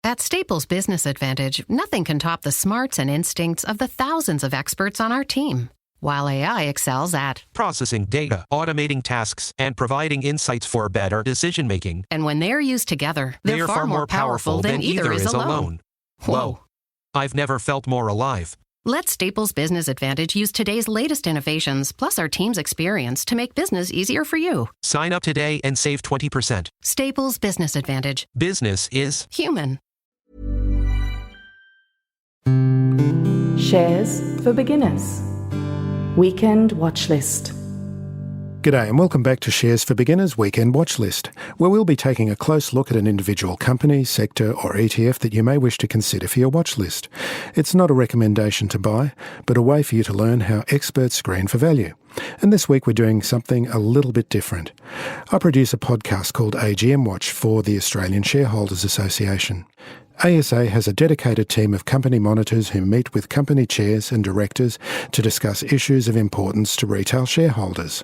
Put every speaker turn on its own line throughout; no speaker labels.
At Staples Business Advantage, nothing can top the smarts and instincts of the thousands of experts on our team. While AI excels at
processing data, automating tasks, and providing insights for better decision-making.
And when they're used together, they're far more powerful than either is alone.
Whoa. I've never felt more alive.
Let Staples Business Advantage use today's latest innovations, plus our team's experience to make business easier for you.
Sign up today and save 20%.
Staples Business Advantage.
Business is
human.
Shares for Beginners. Weekend Watch List.
G'day and welcome back to Shares for Beginners Weekend Watch List, where we'll be taking a close look at an individual company, sector or ETF that you may wish to consider for your watch list. It's not a recommendation to buy, but a way for you to learn how experts screen for value. And this week we're doing something a little bit different. I produce a podcast called AGM Watch for the Australian Shareholders Association. ASA has a dedicated team of company monitors who meet with company chairs and directors to discuss issues of importance to retail shareholders.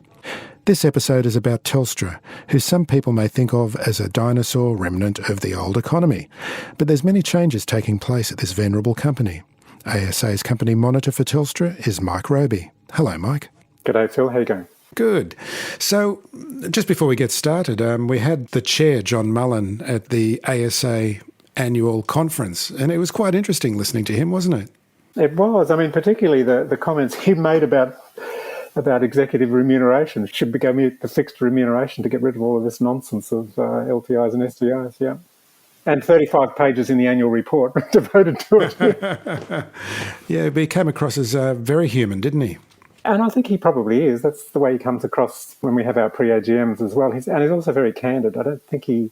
This episode is about Telstra, who some people may think of as a dinosaur remnant of the old economy. But there's many changes taking place at this venerable company. ASA's company monitor for Telstra is Mike Roby. Hello, Mike.
G'day, Phil. How you going?
Good. So, just before we get started, we had the Chair John Mullen at the ASA Annual conference, and it was quite interesting listening to him, wasn't it?
It was. I mean, particularly the comments he made about executive remuneration. Should be going to fixed remuneration to get rid of all of this nonsense of LTIs and STIs, yeah. And 35 pages in the annual report devoted to it.
Yeah, he came across as very human, didn't he?
And I think he probably is. That's the way he comes across when we have our pre-AGMs as well. He's also very candid. I don't think he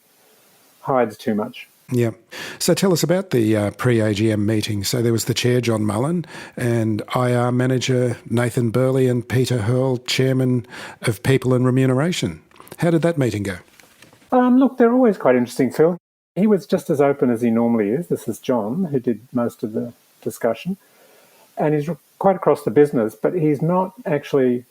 hides too much.
Yeah. So tell us about the pre-AGM meeting. So there was the Chair, John Mullen, and IR Manager Nathan Burley and Peter Hurl, Chairman of People and Remuneration. How did that meeting go?
Look, they're always quite interesting, Phil. He was just as open as he normally is. This is John, who did most of the discussion. And he's quite across the business, but he's not actually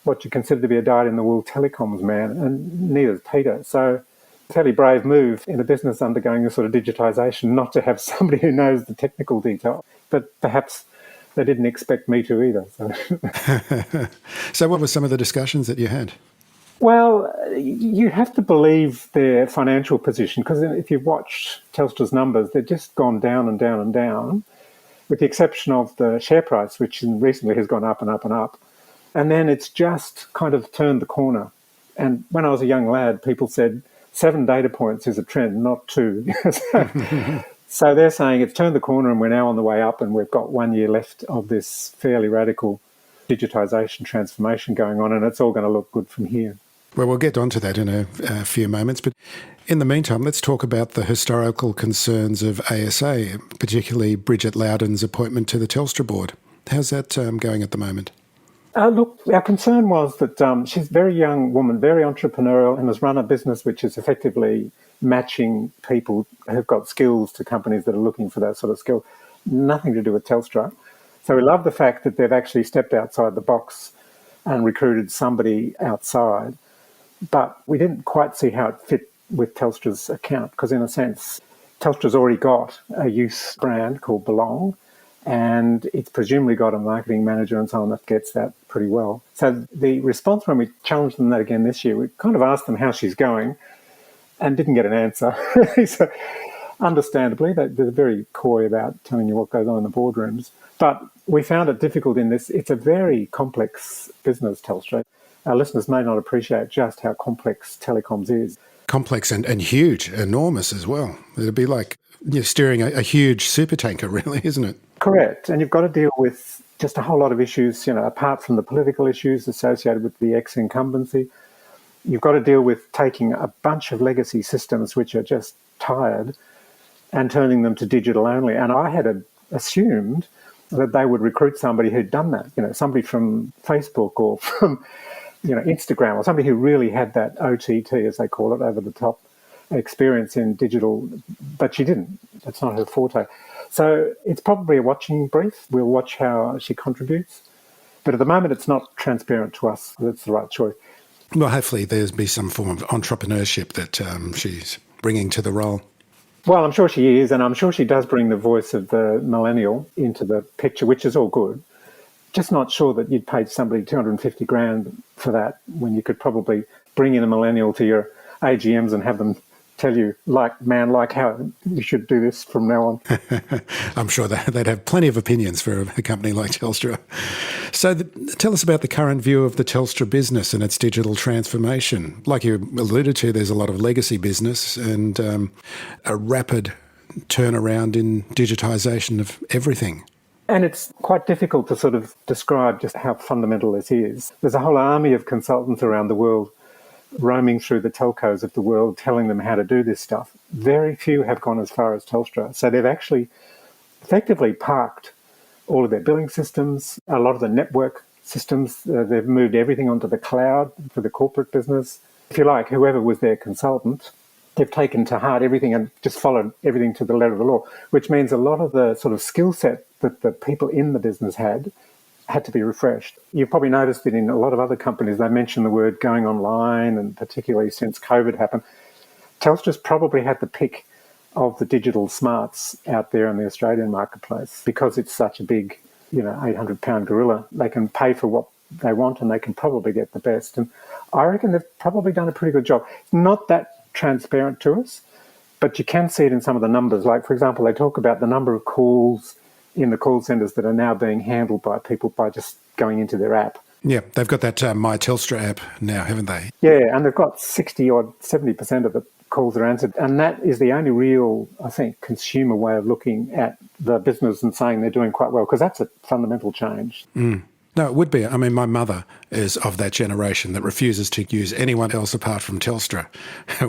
what you consider to be a dyed-in-the-wool telecoms man, and neither is Peter. So fairly brave move in a business undergoing this sort of digitisation not to have somebody who knows the technical detail. But perhaps they didn't expect me to either. So,
So what were some of the discussions that you had?
Well, you have to believe their financial position, because if you've watched Telstra's numbers, they've just gone down and down and down, with the exception of the share price, which recently has gone up and up and up. And then it's just kind of turned the corner. And when I was a young lad, people said 7 data points is a trend, not 2. So they're saying it's turned the corner and we're now on the way up, and we've got 1 year left of this fairly radical digitisation transformation going on, and it's all going to look good from here.
Well, we'll get onto that in a few moments, but in the meantime, let's talk about the historical concerns of ASA, particularly Bridget Loudon's appointment to the Telstra board. How's that going at the moment?
Look, our concern was that she's a very young woman, very entrepreneurial, and has run a business which is effectively matching people who've got skills to companies that are looking for that sort of skill. Nothing to do with Telstra. So we love the fact that they've actually stepped outside the box and recruited somebody outside. But we didn't quite see how it fit with Telstra's account, because in a sense, Telstra's already got a youth brand called Belong, and it's presumably got a marketing manager and so on that gets that pretty well. So the response when we challenged them that again this year, we kind of asked them how she's going and didn't get an answer. So understandably, they're very coy about telling you what goes on in the boardrooms. But we found it difficult in this. It's a very complex business, Telstra. Our listeners may not appreciate just how complex telecoms is.
Complex and huge, enormous as well. It'd be like you're steering a huge supertanker, really, isn't it?
Correct. And you've got to deal with just a whole lot of issues, apart from the political issues associated with the ex-incumbency. You've got to deal with taking a bunch of legacy systems which are just tired and turning them to digital only. And I had assumed that they would recruit somebody who'd done that, somebody from Facebook or from Instagram, or somebody who really had that OTT, as they call it, over the top experience in digital, but she didn't. That's not her forte. So it's probably a watching brief. We'll watch how she contributes. But at the moment, it's not transparent to us that it's the right choice.
Well, hopefully there'll be some form of entrepreneurship that she's bringing to the role.
Well, I'm sure she is, and I'm sure she does bring the voice of the millennial into the picture, which is all good. Just not sure that you'd pay somebody 250 grand for that when you could probably bring in a millennial to your AGMs and have them tell you, like how you should do this from now on.
I'm sure they'd have plenty of opinions for a company like Telstra. So tell us about the current view of the Telstra business and its digital transformation. Like you alluded to, there's a lot of legacy business and a rapid turnaround in digitisation of everything.
And it's quite difficult to sort of describe just how fundamental this is. There's a whole army of consultants around the world roaming through the telcos of the world, telling them how to do this stuff. Very few have gone as far as Telstra. So they've actually effectively parked all of their billing systems, a lot of the network systems. They've moved everything onto the cloud for the corporate business. If you like, whoever was their consultant, they've taken to heart everything and just followed everything to the letter of the law, which means a lot of the sort of skill set that the people in the business had to be refreshed. You've probably noticed that in a lot of other companies, they mention the word going online, and particularly since COVID happened, Telstra's probably had the pick of the digital smarts out there in the Australian marketplace because it's such a big, 800-pound gorilla. They can pay for what they want and they can probably get the best. And I reckon they've probably done a pretty good job. It's not that transparent to us, but you can see it in some of the numbers. Like, for example, they talk about the number of calls in the call centres that are now being handled by people by just going into their app.
Yeah, they've got that My Telstra app now, haven't they?
Yeah, and they've got 70% of the calls are answered. And that is the only real, I think, consumer way of looking at the business and saying they're doing quite well, because that's a fundamental change.
No, it would be. I mean, my mother is of that generation that refuses to use anyone else apart from Telstra,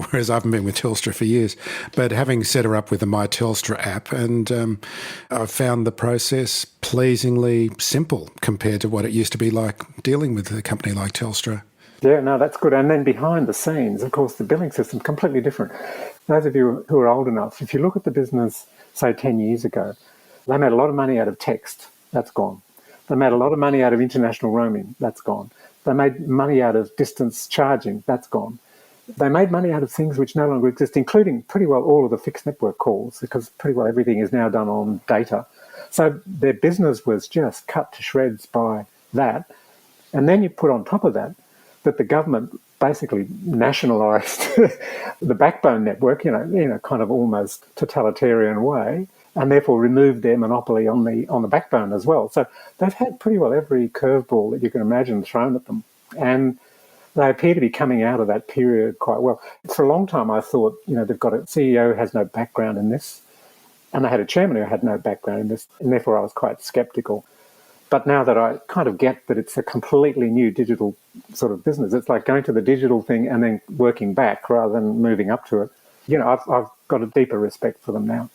whereas I've been with Telstra for years. But having set her up with the My Telstra app, and I've found the process pleasingly simple compared to what it used to be like dealing with a company like Telstra.
Yeah, no, that's good. And then behind the scenes, of course, the billing system's completely different. Those of you who are old enough, if you look at the business, say, 10 years ago, they made a lot of money out of text. That's gone. They made a lot of money out of international roaming. That's gone. They made money out of distance charging. That's gone. They made money out of things which no longer exist, including pretty well all of the fixed network calls, because pretty well everything is now done on data. So their business was just cut to shreds by that. And then you put on top of that the government basically nationalised the backbone network, in a kind of almost totalitarian way, and therefore removed their monopoly on the backbone as well. So they've had pretty well every curveball that you can imagine thrown at them. And they appear to be coming out of that period quite well. For a long time, I thought, they've got a CEO who has no background in this, and they had a chairman who had no background in this, and therefore I was quite sceptical. But now that I kind of get that it's a completely new digital sort of business, it's like going to the digital thing and then working back rather than moving up to it. I've got a deeper respect for them now.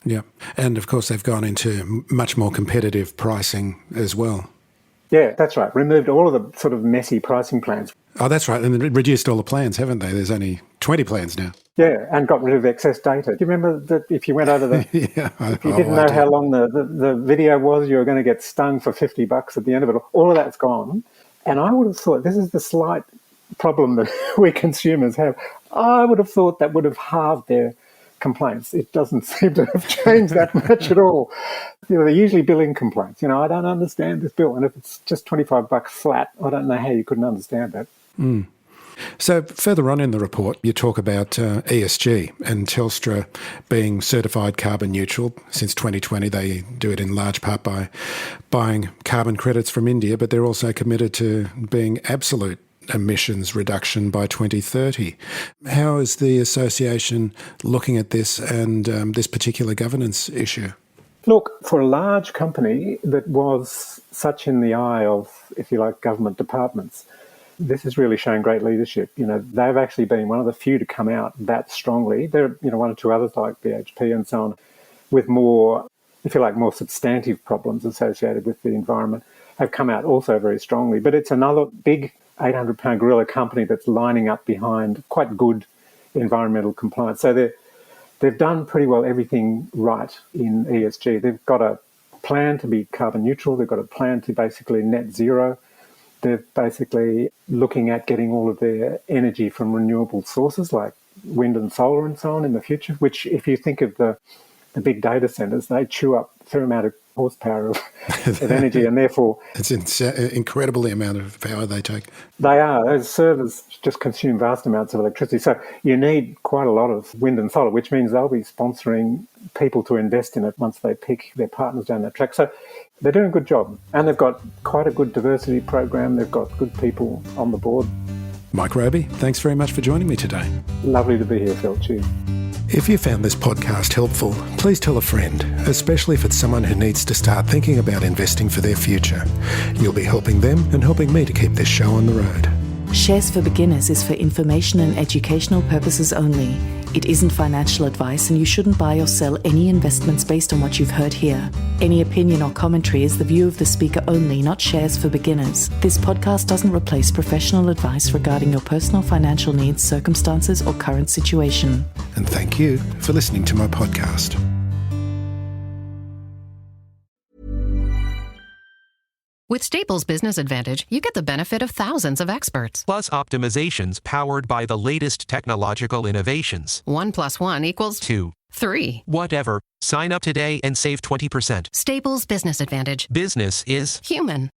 Yeah. And of course, they've gone into much more competitive pricing as well.
Yeah, that's right. Removed all of the sort of messy pricing plans.
Oh, that's right. And reduced all the plans, haven't they? There's only 20 plans now.
Yeah, and got rid of excess data. Do you remember that if you went over the... if you didn't know how long the video was, you were going to get stung for $50 at the end of it. All of that's gone. And I would have thought, this is the slight problem that we consumers have, I would have thought that would have halved their complaints. It doesn't seem to have changed that much at all. They're usually billing complaints. I don't understand this bill. And if it's just $25 flat, I don't know how you couldn't understand that.
Mm. So further on in the report, you talk about ESG and Telstra being certified carbon neutral. Since 2020, they do it in large part by buying carbon credits from India, but they're also committed to being absolute emissions reduction by 2030. How is the association looking at this and this particular governance issue?
Look, for a large company that was such in the eye of, if you like, government departments, this is really showing great leadership. They've actually been one of the few to come out that strongly. There are, one or two others like BHP and so on, with more, if you like, more substantive problems associated with the environment, have come out also very strongly. But it's another big 800-pound gorilla company that's lining up behind quite good environmental compliance. So they've done pretty well everything right in ESG. They've got a plan to be carbon neutral. They've got a plan to basically net zero. They're basically looking at getting all of their energy from renewable sources like wind and solar and so on in the future, which if you think of the big data centres, they chew up a fair amount of horsepower of energy, and therefore...
It's incredible the amount of power they take.
They are. Those servers just consume vast amounts of electricity. So you need quite a lot of wind and solar, which means they'll be sponsoring people to invest in it once they pick their partners down that track. So they're doing a good job. And they've got quite a good diversity program. They've got good people on the board.
Mike Roby, thanks very much for joining me today.
Lovely to be here, Phil. Cheers.
If you found this podcast helpful, please tell a friend, especially if it's someone who needs to start thinking about investing for their future. You'll be helping them and helping me to keep this show on the road.
Shares for Beginners is for information and educational purposes only. It isn't financial advice, and you shouldn't buy or sell any investments based on what you've heard here. Any opinion or commentary is the view of the speaker only, not Shares for Beginners. This podcast doesn't replace professional advice regarding your personal financial needs, circumstances, or current situation.
And thank you for listening to my podcast.
With Staples Business Advantage, you get the benefit of thousands of experts.
Plus optimizations powered by the latest technological innovations.
1 + 1 =
2.
3.
Whatever. Sign up today and save 20%.
Staples Business Advantage.
Business is
Human.